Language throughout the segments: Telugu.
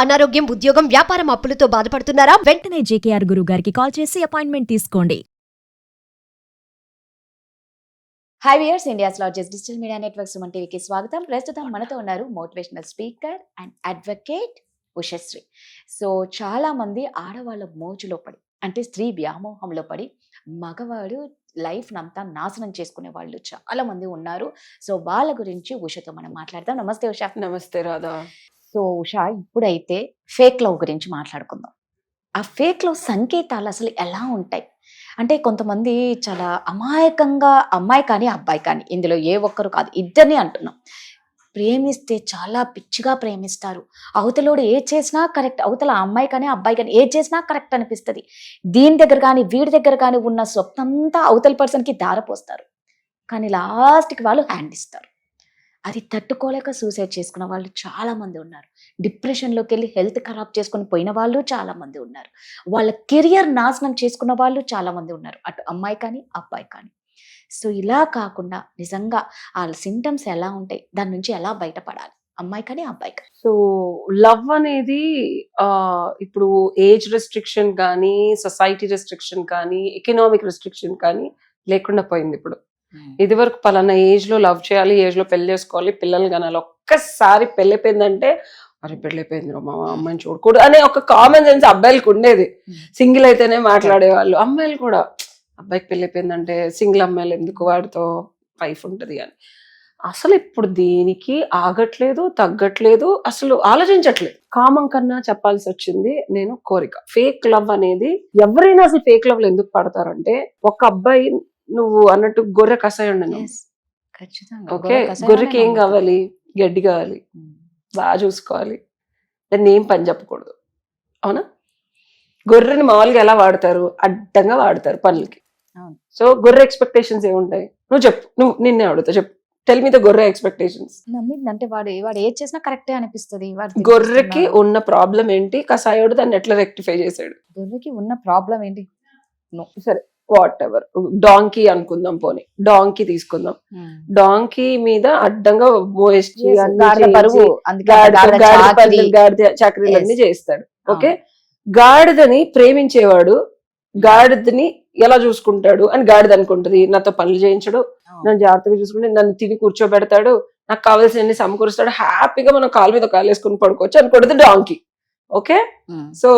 అనారోగ్యం, ఉద్యోగం, వ్యాపారం అప్పులతో బాధపడుతున్నారా? వెంటనే జేకేఆర్ గురువు గారికి కాల్ చేసి అపాయింట్మెంట్ తీసుకోండి. High weirs, India's largest digital media network Suman టీవీకి స్వాగతం. ప్రస్తుతం మనతో ఉన్నారు motivational speaker and advocate Ushasri. So చాలా మంది ఆడవాళ్ళ మోజులో పడి, అంటే స్త్రీ వ్యామోహంలో పడి మగవాడు లైఫ్ అంతా నాశనం చేసుకునే వాళ్ళు చాలా మంది ఉన్నారు. సో వాళ్ళ గురించి ఉషతో మనం మాట్లాడదాం. నమస్తే ఉష. నమస్తే రాధా. సో ఉష, ఇప్పుడైతే ఫేక్ లవ్ గురించి మాట్లాడుకుందాం. ఆ ఫేక్ లవ్ సంకేతాలు అసలు ఎలా ఉంటాయి? అంటే కొంతమంది చాలా అమాయకంగా, అమ్మాయి కానీ అబ్బాయి కానీ, ఇందులో ఏ ఒక్కరు కాదు, ఇద్దరిని అంటున్నాం, ప్రేమిస్తే చాలా పిచ్చిగా ప్రేమిస్తారు. అవతలోడు ఏది చేసినా కరెక్ట్, అవతల అమ్మాయి కానీ అబ్బాయి కానీ ఏది చేసినా కరెక్ట్ అనిపిస్తుంది. దీని దగ్గర కానీ వీడి దగ్గర కానీ ఉన్న స్వప్నంతా అవతల పర్సన్కి దారపోస్తారు. కానీ లాస్ట్కి వాళ్ళు హ్యాండ్ ఇస్తారు. అది తట్టుకోలేక సూసైడ్ చేసుకున్న వాళ్ళు చాలా మంది ఉన్నారు. డిప్రెషన్లోకి వెళ్ళి హెల్త్ ఖరాబ్ చేసుకుని పోయిన వాళ్ళు చాలా మంది ఉన్నారు. వాళ్ళ కెరియర్ నాశనం చేసుకున్న వాళ్ళు చాలా మంది ఉన్నారు, అటు అమ్మాయి కానీ అబ్బాయి కానీ. సో ఇలా కాకుండా నిజంగా వాళ్ళ సింటమ్స్ ఎలా ఉంటాయి, దాని నుంచి ఎలా బయటపడాలి, అమ్మాయి కానీ అబ్బాయి కానీ? సో లవ్ అనేది ఇప్పుడు ఏజ్ రెస్ట్రిక్షన్ కానీ, సొసైటీ రెస్ట్రిక్షన్ కానీ, ఎకనామిక్ రెస్ట్రిక్షన్ కానీ లేకుండా పోయింది. ఇప్పుడు ఇది వరకు పలానా ఏజ్ లో లవ్ చేయాలి, ఏజ్ లో పెళ్లి చేసుకోవాలి, పిల్లలు కనాలి. ఒక్కసారి పెళ్ళైపోయిందంటే అరే పెళ్ళైపోయింది మా అమ్మాయిని చూడకూడదు అనే ఒక కామన్ సెన్స్ అబ్బాయిలకు ఉండేది. సింగిల్ అయితేనే మాట్లాడేవాళ్ళు. అమ్మాయిలు కూడా అబ్బాయికి పెళ్ళైపోయిందంటే సింగిల్ అమ్మాయిలు ఎందుకు, వాడితో వైఫ్ ఉంటది అని. అసలు ఇప్పుడు దీనికి ఆగట్లేదు, తగ్గట్లేదు, అసలు ఆలోచించట్లేదు. కామం కన్నా చెప్పాల్సి వచ్చింది నేను కోరిక. ఫేక్ లవ్ అనేది ఎవరైనా అసలు ఫేక్ లవ్ లో ఎందుకు పడతారంటే, ఒక అబ్బాయి నువ్వు అన్నట్టు గొర్రె కషాయండి, ఓకే, గొర్రెకి ఏం కావాలి? గడ్డి కావాలి, బాగా చూసుకోవాలి, దాన్ని ఏం పని చెప్పకూడదు, అవునా? గొర్రెని మామూలుగా ఎలా వాడతారు? అడ్డంగా వాడతారు పనులకి. సో గొర్రె ఎక్స్పెక్టేషన్స్ ఏముంటాయి? నువ్వు చెప్పు, నువ్వు నిన్నే అడుగుతా, చెప్పు, టెల్ మీ ద గొర్రె ఎక్స్పెక్టేషన్స్. అంటే వాడు ఏది చేసినా కరెక్టే అనిపిస్తుంది. గొర్రెకి ఉన్న ప్రాబ్లం ఏంటి? కషాయోడు దాన్ని ఎట్లా రెక్టిఫై చేశాడు? గొర్రెకి ఉన్న ప్రాబ్లం ఏంటి? సరే, వాట్ ఎవర్, డాంకీ అనుకుందాం, పోనీ డాంకీ తీసుకుందాం. డాంకీ మీద అడ్డంగా మోయేసి గాడిద చాకరీలన్నీ చేస్తాడు. ఓకే, గాడిదని ప్రేమించేవాడు గాడిదని ఎలా చూసుకుంటాడు అని గాడిద అనుకుంటది. నాతో పనులు చేయించడు, నన్ను జాగ్రత్తగా చూసుకుంటే, నన్ను తిని కూర్చోబెడతాడు, నాకు కావాల్సిన సమకూరుస్తాడు, హ్యాపీగా మనం కాలు మీద కాలు వేసుకుని పడుకోవచ్చు అనుకుంటుంది డాంకీ. ఓకే, సో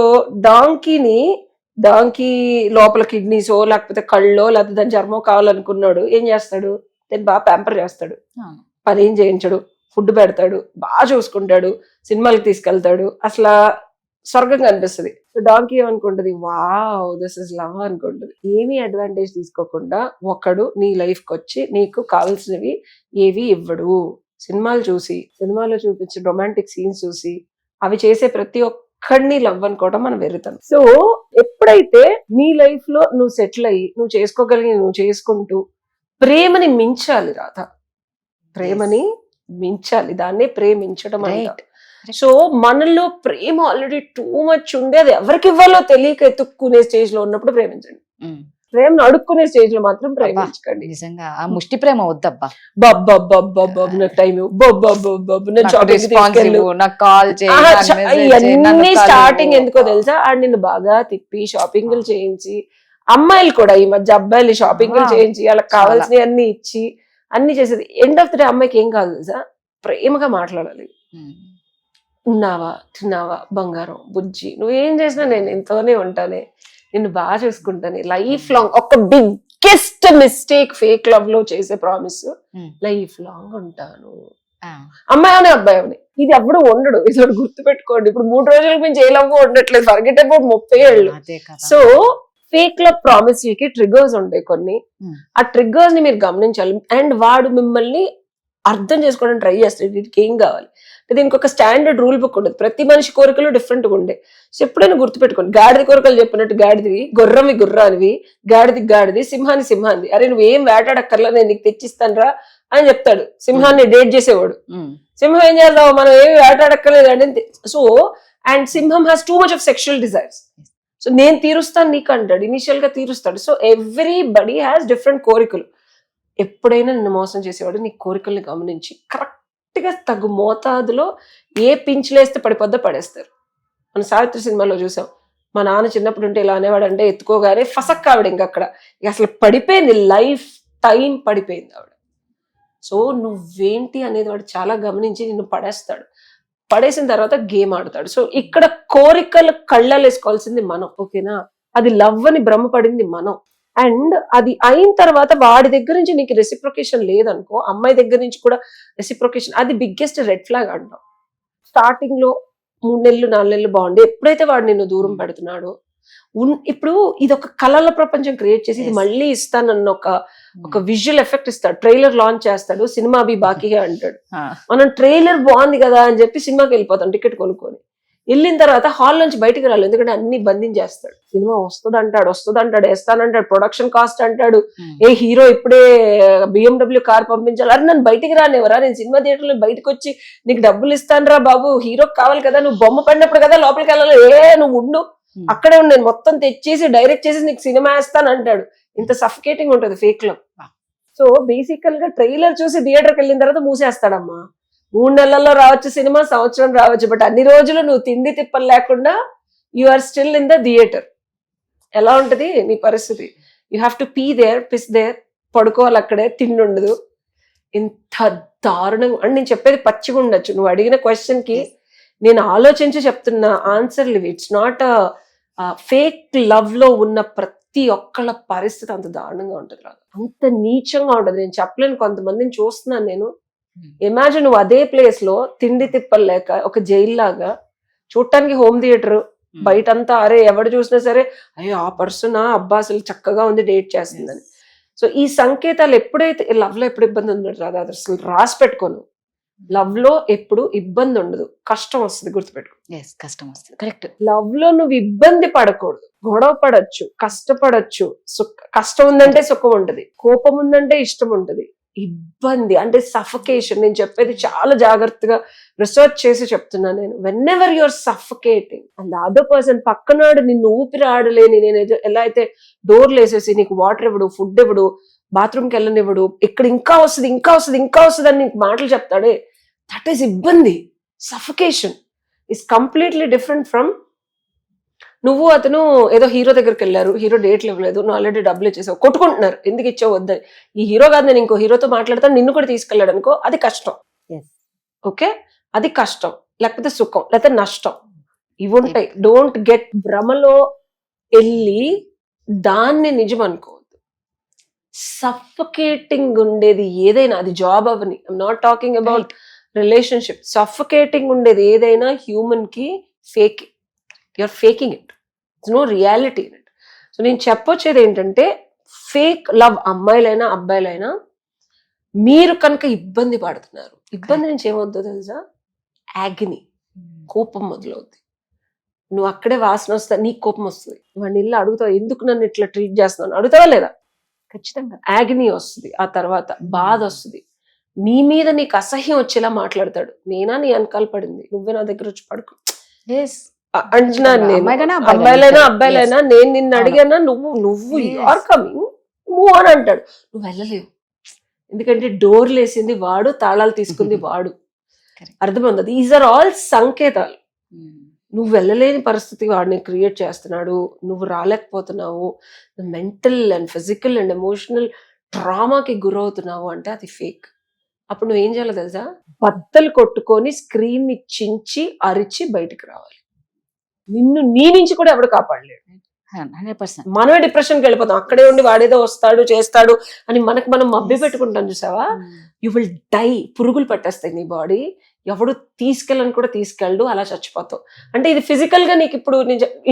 డాంకీ లోపల కిడ్నీసో లేకపోతే కళ్ళో లేకపోతే దాని చర్మం కావాలనుకున్నాడు, ఏం చేస్తాడు? దాన్ని బాగా ప్యాంపర్ చేస్తాడు, పని ఏం చేయించడు, ఫుడ్ పెడతాడు, బాగా చూసుకుంటాడు, సినిమాలకు తీసుకెళ్తాడు, అసలు స్వర్గంగా అనిపిస్తుంది. సో డాంకీ ఏమనుకుంటది? వావ్, దిస్ ఇస్ లవ్ అనుకుంటుంది. ఏమీ అడ్వాంటేజ్ తీసుకోకుండా ఒకడు నీ లైఫ్ కి వచ్చి నీకు కావాల్సినవి ఏవి ఇవ్వడు. సినిమాలో చూపించే రొమాంటిక్ సీన్స్ చూసి అవి చేసే ప్రతి ఒక్కడిని లవ్ అనుకోవడం మనం వెరుతాం. సో ఎప్పుడైతే నీ లైఫ్ లో నువ్వు సెటిల్ అయ్యి నువ్వు చేసుకోగలిగి నువ్వు చేసుకుంటూ ప్రేమని మించాలి రాధ, ప్రేమని మించాలి, దాన్నే ప్రేమించడం అంటే. సో మనలో ప్రేమ ఆల్రెడీ టూ మచ్ ఉండే, అది ఎవరికి ఇవ్వాలో తెలియక ఎత్తుక్కునే స్టేజ్ లో ఉన్నప్పుడు ప్రేమించండి. ప్రేమను అడుక్కునే స్టేజ్ లో మాత్రం ప్రేమించకండి. నిజంగా ఆ ముష్టి ప్రేమ వద్దబ్బా. స్టార్టింగ్ ఎందుకో తెలుసా? ఆడు నిన్ను బాగా తిప్పి షాపింగ్లు చేయించి, అమ్మాయిలు కూడా ఈ మధ్య అబ్బాయిలు షాపింగ్లు చేయించి వాళ్ళకి కావాల్సినవి అన్ని ఇచ్చి అన్ని చేసేది. ఎండ్ ఆఫ్ ది డే అమ్మాయికి ఏం కాదు తెలుసా? ప్రేమగా మాట్లాడాలి. ఉన్నావా, తిన్నావా, బంగారం, బుజ్జి, నువ్వేం చేసినా నేను ఎంతోనే ఉంటానే, నిన్ను బాగా చూసుకుంటానే, లైఫ్ లాంగ్. ఒక బిగ్గెస్ట్ మిస్టేక్ ఫేక్ లవ్ లో చేసే ప్రామిస్, లైఫ్ లాంగ్ ఉంటాను. అమ్మాయి అవని అబ్బాయి అవని, ఇది ఎప్పుడు ఉండడు. ఇది గుర్తు పెట్టుకోండి. ఇప్పుడు 3 రోజులకు మించి ఏ లవ్ ఉండట్లేదు, ఫర్గెట్ అబౌట్ 30 ఏళ్ళు. సో ఫేక్ లవ్ ప్రామిస్ కి ట్రిగర్స్ ఉంటాయి కొన్ని. ఆ ట్రిగర్స్ ని మీరు గమనించాలి. అండ్ వాడు మిమ్మల్ని అర్థం చేసుకోవడానికి ట్రై చేస్తాడు. వీటికి ఏం కావాలి, దీనికి ఒక స్టాండర్డ్ రూల్ బుక్ ఉండదు. ప్రతి మనిషి కోరికలు డిఫరెంట్ గా ఉండే. సో ఎప్పుడైనా గుర్తుపెట్టుకోండి, గాడిద కోరికలు చెప్పినట్టు గాడిదివి, గుర్రానివి, గాడిది, సింహాన్ని. అరే నువ్వు ఏం వేటాడక్కర్లా, నేను నీకు తెచ్చిస్తాను రా అని చెప్తాడు సింహాన్ని డేట్ చేసేవాడు. సింహం ఏం చేద్దాం, మనం ఏమి వేటాడక్కర్లేదు అంటే. సో అండ్ సింహం has too much of sexual desires. So నేను తీరుస్తాను నీకు అంటాడు, ఇనిషియల్ గా తీరుస్తాడు. సో ఎవ్రీబడి హ్యాస్ డిఫరెంట్ కోరికలు. ఎప్పుడైనా నిన్ను మోసం చేసేవాడు నీ కోరికల్ని గమనించి కరెక్ట్ గా తగు మోతాదులో ఏ పింఛలేస్తే పడిపోద్దో పడేస్తారు. మన సావిత్రి సినిమాలో చూసాం, మా నాన్న చిన్నప్పుడు ఉంటే ఇలా అనేవాడు అంటే ఎత్తుకోగానే ఫసక్ ఆవిడ అక్కడ ఇక అసలు పడిపోయింది, లైఫ్ టైం పడిపోయింది ఆవిడ. సో నువ్వేంటి అనేది వాడు చాలా గమనించి నిన్ను పడేస్తాడు, పడేసిన తర్వాత గేమ్ ఆడతాడు. సో ఇక్కడ కోరికలు కళ్ళలు వేసుకోవాల్సింది మనం, ఓకేనా? అది లవ్ అని భ్రమపడింది మనం. అండ్ అది అయిన తర్వాత వాడి దగ్గర నుంచి నీకు రెసిప్రొకేషన్ లేదనుకో, అమ్మాయి దగ్గర నుంచి కూడా రెసిప్రొకేషన్, అది బిగ్గెస్ట్ రెడ్ ఫ్లాగ్ అంటాం. స్టార్టింగ్ లో 3 నెలలు 4 నెలలు బాగుంది, ఎప్పుడైతే వాడు నిన్ను దూరం పెడుతున్నాడో, ఇప్పుడు ఇది ఒక కళల ప్రపంచం క్రియేట్ చేసి ఇది మళ్ళీ ఇస్తానన్న ఒక విజువల్ ఎఫెక్ట్ ఇస్తాడు. ట్రైలర్ లాంచ్ చేస్తాడు, సినిమా అభి బాకీగా అంటాడు. మనం ట్రైలర్ బాగుంది కదా అని చెప్పి సినిమాకి వెళ్ళిపోతాం టికెట్ కొనుక్కొని. వెళ్ళిన తర్వాత హాల్ నుంచి బయటకు రాలి, ఎందుకంటే అన్ని బంధించేస్తాడు. సినిమా వస్తుంది అంటాడు, వేస్తానంటాడు, ప్రొడక్షన్ కాస్ట్ అంటాడు, ఏ హీరో ఇప్పుడే BMW కార్ పంపించాలి, అరే నన్ను బయటికి రానివరా, నేను సినిమా థియేటర్ లో బయటకు వచ్చి నీకు డబ్బులు ఇస్తాను రా బాబు, హీరోకి కావాలి కదా, నువ్వు బొమ్మ పడినప్పుడు కదా లోపలికి వెళ్ళాలి, నువ్వు ఉండు అక్కడే ఉండి నేను మొత్తం తెచ్చేసి డైరెక్ట్ చేసి నీకు సినిమా వేస్తాను అంటాడు. ఇంత సఫికేటింగ్ ఉంటుంది ఫేక్ లో. సో బేసికల్ గా ట్రైలర్ చూసి థియేటర్కి వెళ్ళిన తర్వాత మూసేస్తాడమ్మా. 3 నెలల్లో రావచ్చు సినిమా, సంవత్సరం రావచ్చు, బట్ అన్ని రోజులు నువ్వు తిండి తిప్పలు లేకుండా you are still in the theatre. ఎలా ఉంటది నీ పరిస్థితి? You have to pee there, piss there, పడుకోవాలి అక్కడే, తిండి ఉండదు. ఇంత దారుణంగా. అండ్ నేను చెప్పేది పచ్చిగా ఉండొచ్చు, నువ్వు అడిగిన క్వశ్చన్ కి నేను ఆలోచించి చెప్తున్న ఆన్సర్లు ఇవి. ఇట్స్ నాట్ ఫేక్ లవ్ లో ఉన్న ప్రతి ఒక్కళ్ళ పరిస్థితి అంత దారుణంగా ఉంటది, అంత నీచంగా ఉంటది. నేను చెప్పలేను, కొంతమందిని చూస్తున్నాను నేను. ఇమాజిన్ నువ్వు అదే ప్లేస్ లో తిండి తిప్పలు లేక ఒక జైలు లాగా, చూడటానికి హోమ్ థియేటర్, బయటంతా అరే ఎవడు చూసినా సరే అయ్యో ఆ పర్సన్ అబ్బా అసలు చక్కగా ఉంది డేట్ చేస్తుందని. సో ఈ సంకేతాలు ఎప్పుడైతే లవ్ లో ఎప్పుడు ఇబ్బంది ఉండదు రాదా, అది అసలు రాసి పెట్టుకోను. లవ్ లో ఎప్పుడు ఇబ్బంది ఉండదు, కష్టం వస్తుంది, గుర్తుపెట్టుకో. కష్టం వస్తుంది, కరెక్ట్. లవ్ లో నువ్వు ఇబ్బంది పడకూడదు, గొడవ పడచ్చు, కష్టపడచ్చు. కష్టం ఉందంటే సుఖం ఉంటది, కోపం ఉందంటే ఇష్టం ఉంటది. ఇబ్బంది అంటే సఫకేషన్. నేను చెప్పేది చాలా జాగ్రత్తగా రీసెర్చ్ చేసి చెప్తున్నాను నేను. Whenever you are suffocating and the other person పక్కనాడు నిన్ను ఊపిరి ఆడలేని, నేను ఎలా అయితే డోర్లు వేసేసి నీకు వాటర్ ఇవ్వడు, ఫుడ్ ఇవ్వడు, బాత్రూమ్కి వెళ్ళనివ్వడు, ఇక్కడ ఇంకా వస్తుంది అని నీకు మాటలు చెప్తాడే, దట్ ఈస్ ఇబ్బంది. Suffocation is completely different from నువ్వు అతను ఏదో హీరో దగ్గరికి వెళ్ళారు, హీరో డేట్లు ఇవ్వలేదు, నువ్వు ఆల్రెడీ డబ్బులు ఇచ్చేసావు, కొట్టుకుంటున్నారు, ఎందుకు ఇచ్చావు వద్దని. ఈ హీరో కాదు నేను ఇంకో హీరోతో మాట్లాడతాను, నిన్ను కూడా తీసుకెళ్ళాడు అనుకో, అది కష్టం. ఓకే, అది కష్టం, లేకపోతే సుఖం, లేకపోతే నష్టం, ఇవి ఉంటాయి. డోంట్ గెట్ భ్రమలో వెళ్ళి దాన్ని నిజం అనుకోవద్దు. సఫకేటింగ్ ఉండేది ఏదైనా, అది జాబ్ అవని, I'm not talking about relationship. Suffocating ఉండేది ఏదైనా హ్యూమన్ కి fake, you're faking it, no reality in it. So నేను చెప్పొచ్చేది ఏంటంటే, ఫేక్ లవ్ అమ్మాయిలైనా అబ్బాయిలైనా మీరు కనుక ఇబ్బంది పడుతున్నారు, ఇబ్బంది నుంచి ఏమవుతుందో తెలుసా, యాగ్ని, కోపం మొదలవుద్ది. నువ్వు అక్కడే వాసన వస్తా, నీకు కోపం వస్తుంది, వాడిని ఇల్లు అడుగుతావు ఎందుకు నన్ను ఇట్లా ట్రీట్ చేస్తున్నాను, అడుగుతావా లేదా? ఖచ్చితంగా యాగ్ని వస్తుంది, ఆ తర్వాత బాధ వస్తుంది, నీ మీద నీకు అసహ్యం వచ్చేలా మాట్లాడతాడు. నేనా నీ వెనకాల పడింది, నువ్వే నా దగ్గర వచ్చి పడుకో అంటున్నాను నేను. అమ్మాయిలైనా అబ్బాయిలైనా నేను నిన్ను అడిగానా, నువ్వు ఆర్ కమింగ్ మూవ్ ఆన్ అంటాడు. నువ్వు వెళ్ళలేవు, ఎందుకంటే డోర్లు వేసింది వాడు, తాళాలు తీసుకుంది వాడు. అర్థమైంది? దీస్ ఆర్ ఆల్ సంకేతాలు. నువ్వు వెళ్ళలేని పరిస్థితి వాడిని క్రియేట్ చేస్తున్నాడు, నువ్వు రాలేకపోతున్నావు, mental and physical and emotional ట్రామాకి గురవుతున్నావు అంటే అది ఫేక్. అప్పుడు నువ్వేం చేయాలో తెలుసా, బద్దలు కొట్టుకొని స్క్రీన్ ని చించి అరిచి బయటకు రావాలి. నిన్ను నీ నుంచి కూడా ఎవడు కాపాడలేడు. 100%. మనమే డిప్రెషన్కి వెళ్ళిపోతాం, అక్కడే ఉండి వాడేదో వస్తాడు చేస్తాడు అని మనకు మనం మభ్య పెట్టుకుంటాం. చూసావా, యు విల్ డై. పురుగులు పట్టేస్తాయి నీ బాడీ, ఎవడు తీసుకెళ్ళని కూడా తీసుకెళ్ళడు, అలా చచ్చిపోతావు. అంటే ఇది ఫిజికల్ గా నీకు ఇప్పుడు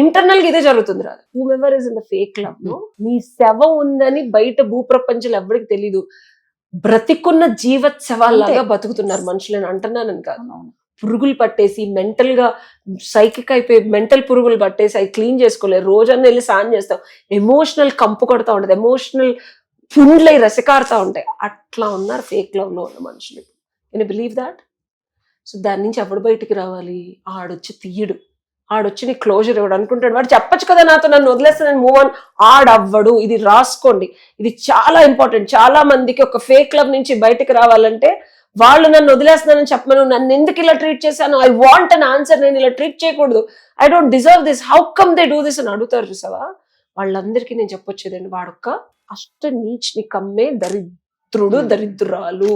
ఇంటర్నల్ గా ఇదే జరుగుతుంది రాదు. Whomever is in the fake love లో నీ శవం ఉందని బయట భూప్రపంచంలో ఎవరికి తెలీదు. బ్రతికున్న జీవత్సవాల్లాగా బతుకుతున్నారు మనుషులని అంటున్నానని కాదు. పురుగులు పట్టేసి మెంటల్ గా సైకిక్ అయిపోయి మెంటల్ పురుగులు పట్టేసి అవి క్లీన్ చేసుకోలేదు, రోజన్నా వెళ్ళి స్నానం చేస్తాం, ఎమోషనల్ కంపు కొడతా ఉంటది, ఎమోషనల్ పుండ్లై రసికారుతా ఉంటాయి. అట్లా ఉన్నారు ఫేక్ లవ్ లో ఉన్న మనుషులు. Can you believe that? So దాని నుంచి ఎవడు బయటికి రావాలి? ఆడొచ్చి తీయడు, ఆడొచ్చి నీ క్లోజర్ ఇవ్వడు. అనుకుంటాడు వాడు చెప్పచ్చు కదా నాతో, నన్ను వదిలేస్తానని మూవ్ ఆన్. ఆడవ్వడు. ఇది రాసుకోండి, ఇది చాలా ఇంపార్టెంట్. చాలా మందికి ఒక ఫేక్ లవ్ నుంచి బయటకు రావాలంటే వాళ్ళు నన్ను వదిలేస్తున్నానని చెప్పను, నన్ను ఎందుకు ఇలా ట్రీట్ చేశాను, ఐ వాంట్ అన్ ఆన్సర్, నేను ఇలా ట్రీట్ చేయకూడదు, I don't deserve this, how come they do this అని అడుగుతారు చూసావా, వాళ్ళందరికీ నేను చెప్పొచ్చేదండి, వాడొక్క అష్ట నీచ్ నికమ్మే దరిద్రుడు దరిద్రురాలు,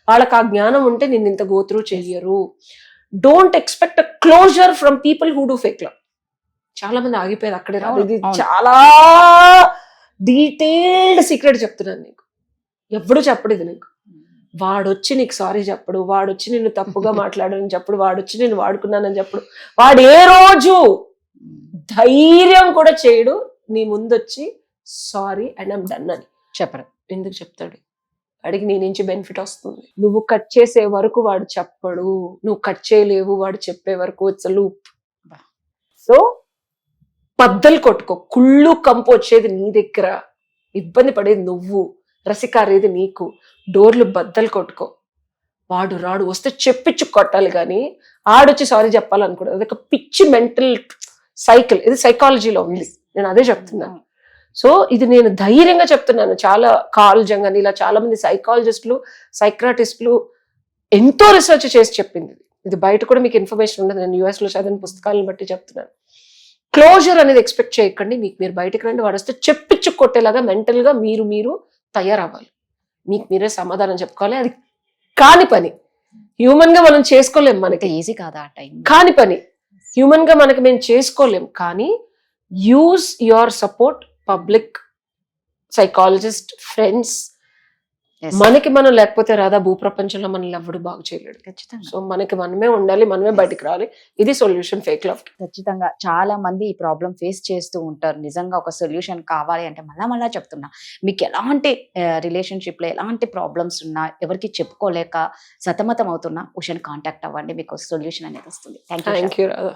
వాళ్ళకి ఆ జ్ఞానం ఉంటే నేను ఇంత గోత్రూ చెయ్యరు. Don't expect a closure from people who do fake love. చాలా మంది ఆగిపోయారు అక్కడే రాదు. ఇది చాలా డీటెయిల్డ్ సీక్రెట్ చెప్తున్నాను నీకు, ఎప్పుడు చెప్పడు ఇది నీకు. వాడొచ్చి నీకు సారీ చెప్పడు, వాడొచ్చి నిన్ను తప్పుగా మాట్లాడని చెప్పడు, వాడొచ్చి నేను వాడుకున్నానని చెప్పడు, వాడు ఏ రోజు ధైర్యం కూడా చేయడు నీ ముందొచ్చి సారీ అండ్ ఐమ్ డన్ అని చెప్పరు. ఎందుకు చెప్తాడు? వాడికి నీ నుంచి బెనిఫిట్ వస్తుంది. నువ్వు కట్ చేసే వరకు వాడు చెప్పడు, నువ్వు కట్ చేయలేవు వాడు చెప్పే వరకు. It's loop. సో బద్దలు కొట్టుకో, కుళ్ళు కంపు వచ్చేది నీ దగ్గర, ఇబ్బంది పడేది నువ్వు, రసికారేది నీకు. డోర్లు బద్దలు కొట్టుకో. వాడు రాడు, వస్తే చెప్పించు కొట్టాలి, కానీ ఆడొచ్చి సారీ చెప్పాలనుకోవడం అది ఒక పిచ్చి మెంటల్ సైకిల్. ఇది సైకాలజీలో ఉంది, నేను అదే చెప్తున్నాను. సో ఇది నేను ధైర్యంగా చెప్తున్నాను. చాలా కార్ల్ జంగ్ అని ఇలా చాలా మంది సైకాలజిస్టులు, సైక్రాటిస్టులు ఎంతో రీసెర్చ్ చేసి చెప్పింది. ఇది బయట కూడా మీకు ఇన్ఫర్మేషన్ ఉండదు, నేను US లో చదివిన పుస్తకాలను బట్టి చెప్తున్నాను. క్లోజర్ అనేది ఎక్స్పెక్ట్ చేయకండి. మీకు మీరు బయటకు రండి, వాడు వస్తే చెప్పించు కొట్టేలాగా మెంటల్ గా మీరు తయారవ్వాలి. మీకు మీరే సమాధానం చెప్పుకోవాలి. అది కాని పని, హ్యూమన్ గా మనం చేసుకోలేం, మనకి ఈజీ కాదా ఆ టైం, కాని పని హ్యూమన్ గా మనకి మేము చేసుకోలేం. కానీ use your support, public, psychologist, friends. మనకి మనం లేకపోతే రాదా భూప్రపంచంలో మనల్ని ఎవడు బాగు చేయలేడు. ఖచ్చితంగా. సో మనకి మనమే ఉండాలి, మనమే బయటికి రావాలి. ఇది సొల్యూషన్ ఫేక్ లవ్. ఖచ్చితంగా చాలా మంది ఈ ప్రాబ్లం ఫేస్ చేస్తూ ఉంటారు. నిజంగా ఒక సొల్యూషన్ కావాలి అంటే మళ్ళా చెప్తున్నా, మీకు ఎలాంటి రిలేషన్షిప్ లో ఎలాంటి ప్రాబ్లమ్స్ ఉన్నా, ఎవరికి చెప్పుకోలేక సతమతం అవుతున్నా, ఉషాని కాంటాక్ట్ అవ్వండి, మీకు సొల్యూషన్ అనేది వస్తుంది. Thank you. Thank you Radha.